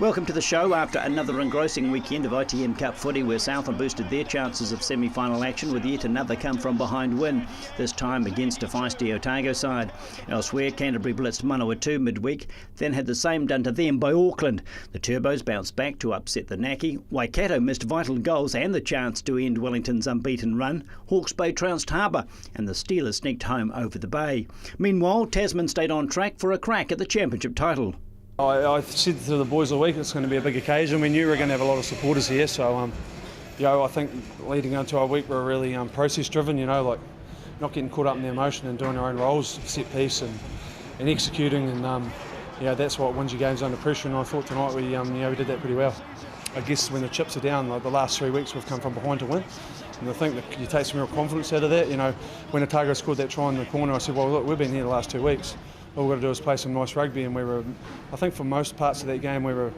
Welcome to the show after another engrossing weekend of ITM Cup footy where Southland boosted their chances of semi-final action with yet another come-from-behind win, this time against a feisty Otago side. Elsewhere, Canterbury blitzed Manawatu midweek, then had the same done to them by Auckland. The Turbos bounced back to upset the Naki. Waikato missed vital goals and the chance to end Wellington's unbeaten run. Hawke's Bay trounced Harbour and the Steelers sneaked home over the Bay. Meanwhile, Tasman stayed on track for a crack at the championship title. I said to the boys all week it's going to be a big occasion. We knew we were going to have a lot of supporters here, so I think leading into our week we're really process driven. Like not getting caught up in the emotion and doing our own roles, set piece and executing, and that's what wins your games under pressure. And I thought tonight we did that pretty well. I guess when the chips are down, like the last 3 weeks we've come from behind to win. And I think that you take some real confidence out of that. When Otago scored that try in the corner, I said, well, look, we've been here the last 2 weeks. All we've got to do is play some nice rugby, and I think for most parts of that game we were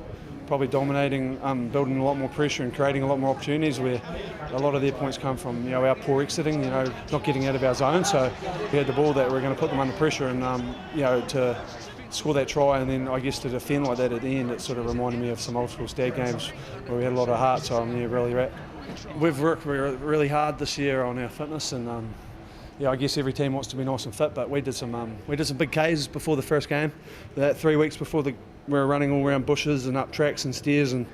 probably dominating, building a lot more pressure and creating a lot more opportunities where a lot of their points come from our poor exiting, not getting out of our zone. So we had the ball that we were going to put them under pressure and to score that try, and then I guess to defend like that at the end, it sort of reminded me of some old school stag games where we had a lot of heart. So I'm really wrapped. We've worked really hard this year on our fitness, and I guess every team wants to be nice and fit, but we did some big Ks before the first game. That 3 weeks before we were running all around bushes and up tracks and stairs, and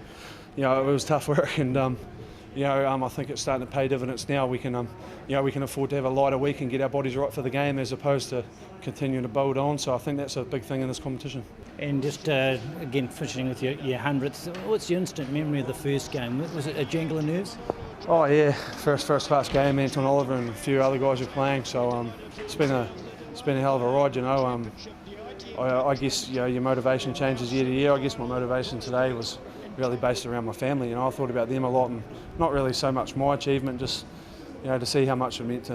it was tough work. And I think it's starting to pay dividends now. We can afford to have a lighter week and get our bodies right for the game as opposed to continuing to build on. So I think that's a big thing in this competition. And just again finishing with your hundredths, what's your instant memory of the first game? Was it a jangle of nerves? Oh yeah, first class game. Anton Oliver and a few other guys were playing, so it's been a hell of a ride. I guess your motivation changes year to year. I guess my motivation today was really based around my family. I thought about them a lot, and not really so much my achievement, just to see how much it meant to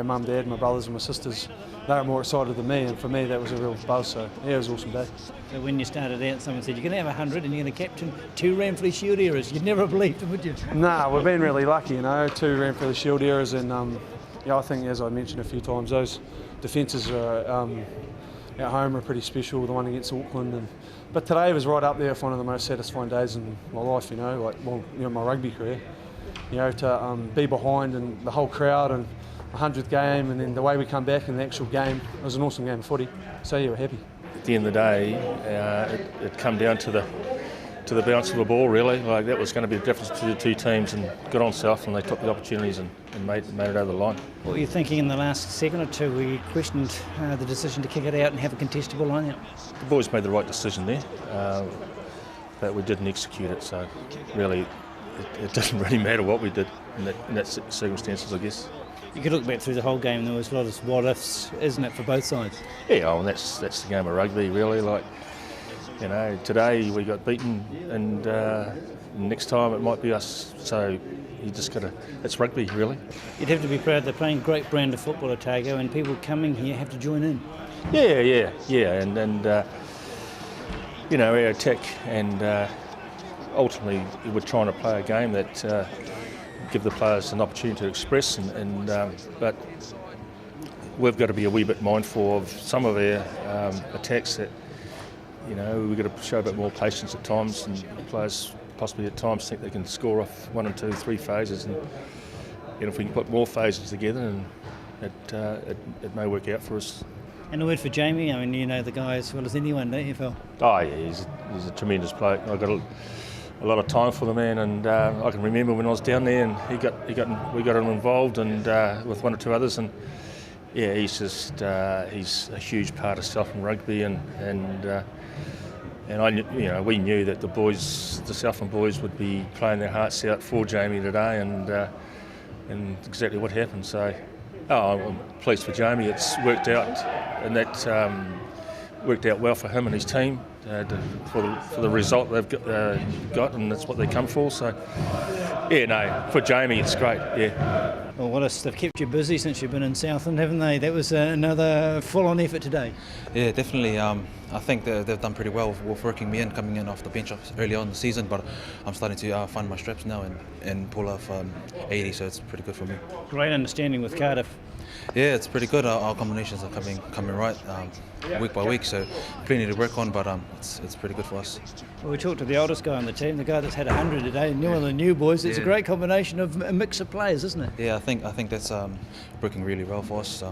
mum, dad, my brothers and my sisters. They were more excited than me, and for me that was a real buzz. So yeah, it was an awesome day. So when you started out, someone said you're going to have 100 and you're going to captain 2 Ranfurly Shield eras. You'd never believed it, would you? Nah, we've been really lucky, 2 Ranfurly Shield eras, and I think, as I mentioned a few times, those defences are at home are pretty special. The one against Auckland, but today was right up there with one of the most satisfying days in my life. My rugby career. To be behind and the whole crowd and 100th game, and then the way we come back in the actual game, it was an awesome game of footy. So yeah, we're happy. At the end of the day, it come down to the bounce of the ball, really. Like that was going to be the difference to the two teams, and good on South, and they took the opportunities and made it over the line. What were you thinking in the last second or two where you questioned the decision to kick it out and have a contestable line-out? The boys made the right decision there, but we didn't execute it, so really it doesn't really matter what we did in that circumstances, I guess. You could look back through the whole game and there was a lot of what-ifs, isn't it, for both sides? Yeah, and that's the game of rugby, really. Today we got beaten, and next time it might be us. So you just got to. It's rugby, really. You'd have to be proud they're playing great brand of football, Otago, and people coming here have to join in. Yeah, and our attack, and ultimately we're trying to play a game that give the players an opportunity to express, but we've got to be a wee bit mindful of some of our attacks that. We've got to show a bit more patience at times, and players possibly at times think they can score off 1 and 2, 3 phases, and if we can put more phases together, and it may work out for us. And a word for Jamie. I mean, you know the guy as well as anyone, don't you, Phil? Oh yeah, he's a tremendous player. I've got a lot of time for the man, and I can remember when I was down there, and we got him involved, and with 1 or 2 others, and yeah, he's a huge part of Southland rugby, and we knew that the Southland boys would be playing their hearts out for Jamie today, and exactly what happened. So, I'm pleased for Jamie. It's worked out, and that worked out well for him and his team for the result they've got, and that's what they come for. So, for Jamie, it's great. Yeah. Well, they've kept you busy since you've been in Southland, haven't they? That was another full-on effort today. Yeah, definitely. I think they've done pretty well with working me in, coming in off the bench early on in the season, but I'm starting to find my straps now and pull off 80, so it's pretty good for me. Great understanding with Cardiff. Yeah, it's pretty good. Our combinations are coming right week by week, so plenty to work on, but it's pretty good for us. Well, we talked to the oldest guy on the team, the guy that's had 100 today, and one of the new boys. It's a great combination of a mix of players, isn't it? Yeah, I think that's working really well for us.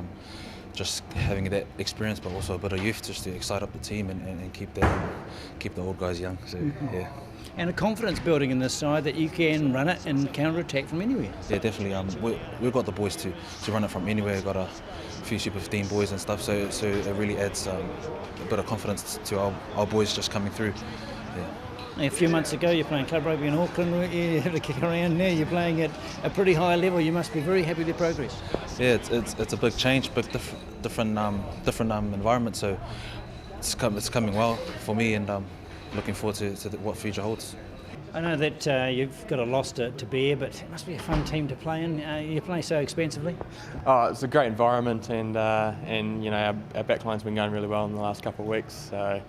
Just having that experience, but also a bit of youth, just to excite up the team and keep the old guys young. So yeah. And a confidence building in this side that you can run it and counter-attack from anywhere. Yeah, definitely. We've got the boys to run it from anywhere. We've got a few Super 15 boys and stuff, so it really adds a bit of confidence to our boys just coming through. Yeah. A few months ago, you're playing club rugby in Auckland. You had a kick around there. You're playing at a pretty high level. You must be very happy with your progress. Yeah, it's a big change, but different environment. So it's coming well for me, and looking forward to what future holds. I know that you've got a loss to bear, but it must be a fun team to play in. You play so expensively. Oh, it's a great environment, and you know our backline's been going really well in the last couple of weeks. So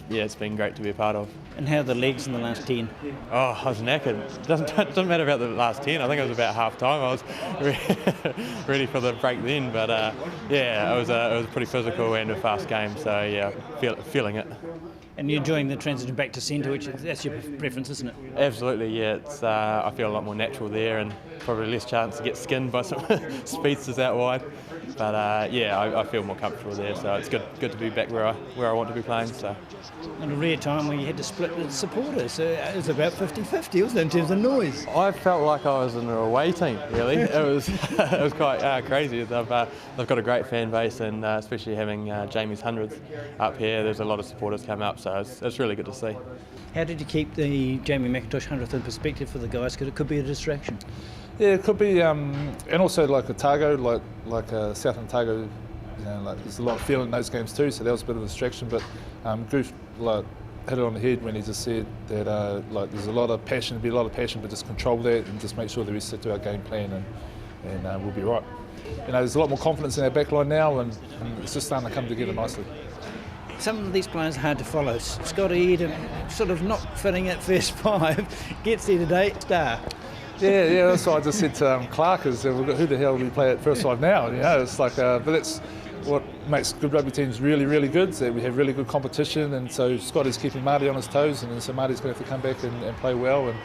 it's been great to be a part of. And how are the legs in the last 10? Oh, I was knackered. Doesn't matter about the last 10. I think it was about half time. I was ready for the break then, but it was pretty physical and a fast game. So yeah, feeling it. And you're enjoying the transition back to centre, that's your preference, isn't it? Absolutely, yeah. It's I feel a lot more natural there, and probably less chance to get skinned by some speedsters out wide. But I feel more comfortable there, so it's good to be back where I want to be playing. So. And a rare time where you had to split the supporters, so it was about 50-50, wasn't it, in terms of noise? I felt like I was in an away team, really. It was quite crazy. They've got a great fan base, and especially having Jamie's hundreds up here, there's a lot of supporters come up, so it's really good to see. How did you keep the Jamie McIntosh 100th in perspective for the guys? Because it could be a distraction. Yeah, it could be, and also like Otago, like Southland and Otago, you know, like there's a lot of feeling in those games too, so that was a bit of a distraction. But Goof hit it on the head when he just said that there's a lot of passion, but just control that and just make sure that we stick to our game plan, and we'll be right. You know, there's a lot more confidence in our backline now, and it's just starting to come together nicely. Some of these players are hard to follow. Scott Eden, sort of not fitting at first five, gets there today, star. Yeah, that's what I just said to Clark, is who the hell do we play at first five now? You know, it's like, but that's what makes good rugby teams really, really good, so we have really good competition, and so Scott is keeping Marty on his toes, and so Marty's going to have to come back and play well, and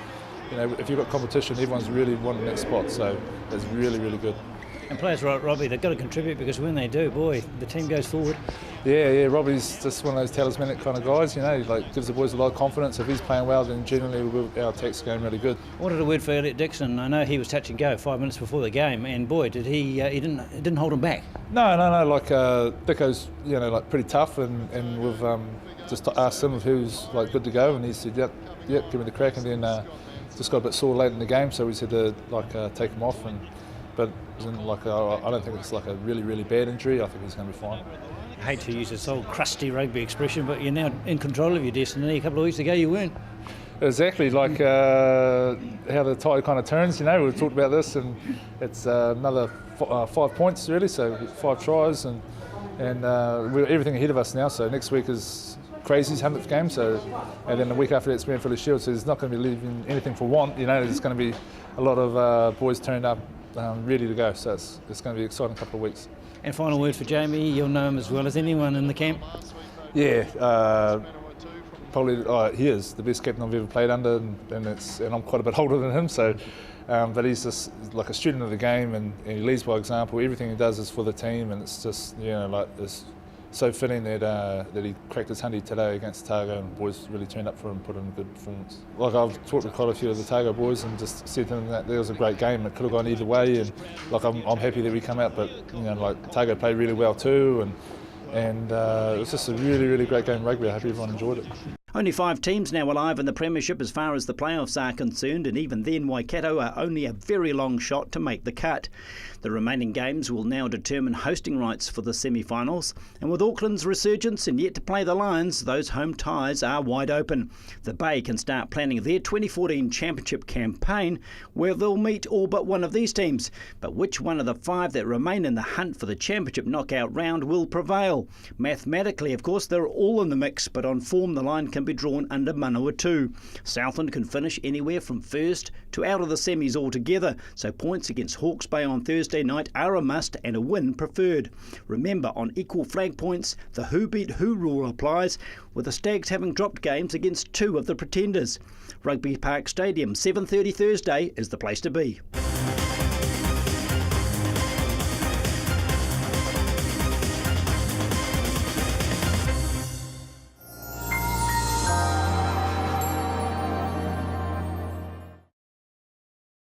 you know, if you've got competition, everyone's really wanting that spot, so it's really, really good. And players like Robbie, they've got to contribute, because when they do, boy, the team goes forward. Yeah, Robbie's just one of those talismanic kind of guys, you know, like gives the boys a lot of confidence. If he's playing well, then generally our attack's going really good. What did a word for Elliot Dixon? I know he was touch and go 5 minutes before the game, and boy, did he didn't hold him back. No, like Dicko's, you know, like pretty tough, and we've just asked him if he was like good to go, and he said, yep, give me the crack, and then just got a bit sore late in the game, so we said to take him off, but I don't think it's like a really, really bad injury. I think he's going to be fine. I hate to use this old crusty rugby expression, but you're now in control of your destiny. A couple of weeks ago you weren't. Exactly, like how the tide kind of turns, you know, we've talked about this, and it's another 5 points really, so 5 tries, and we're everything ahead of us now, so next week is Crazy's 100th game, and then the week after that's Manfred Shield, so there's not going to be leaving anything for want, you know, there's going to be a lot of boys turned up ready to go, so it's going to be an exciting couple of weeks. And final word for Jamie, you'll know him as well as anyone in the camp. Yeah, probably he is the best captain I've ever played under, and I'm quite a bit older than him, so but he's just like a student of the game, and he leads by example. Everything he does is for the team, and it's just, you know, like it's so fitting that he cracked his 100 today against Otago, and the boys really turned up for him and put in a good performance. Like I've talked to quite a few of the Otago boys and just said to them that there was a great game. It could have gone either way, and like I'm happy that we come out, but you know, like Otago played really well too, and it was just a really, really great game of rugby. I hope everyone enjoyed it. Only 5 teams now alive in the Premiership as far as the playoffs are concerned, and even then Waikato are only a very long shot to make the cut. The remaining games will now determine hosting rights for the semi-finals, and with Auckland's resurgence and yet to play the Lions, those home ties are wide open. The Bay can start planning their 2014 Championship campaign, where they'll meet all but one of these teams. But which one of the 5 that remain in the hunt for the Championship knockout round will prevail? Mathematically, of course, they're all in the mix, but on form the line can can be drawn under Manawatu. Southland can finish anywhere from first to out of the semis altogether, so points against Hawke's Bay on Thursday night are a must and a win preferred. Remember, on equal flag points, the who beat who rule applies, with the Stags having dropped games against two of the pretenders. Rugby Park Stadium, 7:30 Thursday is the place to be.